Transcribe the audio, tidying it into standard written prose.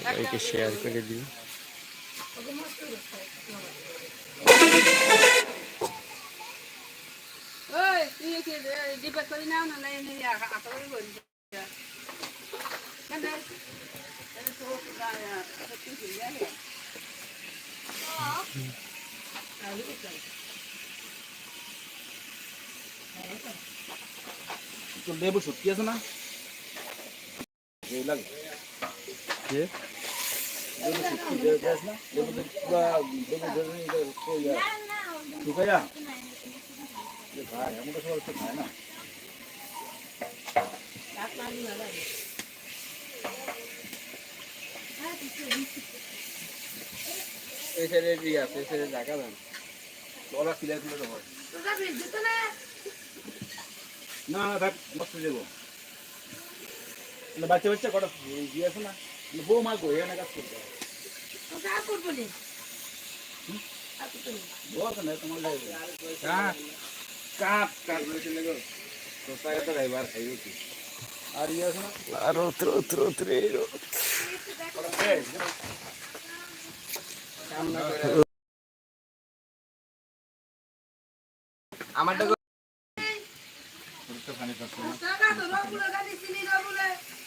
সবাইকে শেয়ার করে দিই। লেবু শুটকি আছে না? যে লেবু শুটকি আছে না? লেবু শুকাইয়া খায়, এমন তো সবাই খায় না। এই সাইডে দিয়ে আছে, এই সাইডে জায়গা দেন। ওরা সিলাই তুলে দেবো। না না থাক, নষ্ট হয়ে যাবো। বাচ্চা বাচ্চা কটা দিয়ে আছে না? বউ মা গো এখানে কাজ করতে হয়। বউ আছে না তোমার লাগে। কাঠ কাঠ কাঠ রয়েছে না গো। তো তাই তো খাইবার খাইবে কি? আর ইয়ে আছে না? রোদ রোদ রোদ রে রোদ। আমারটা পানি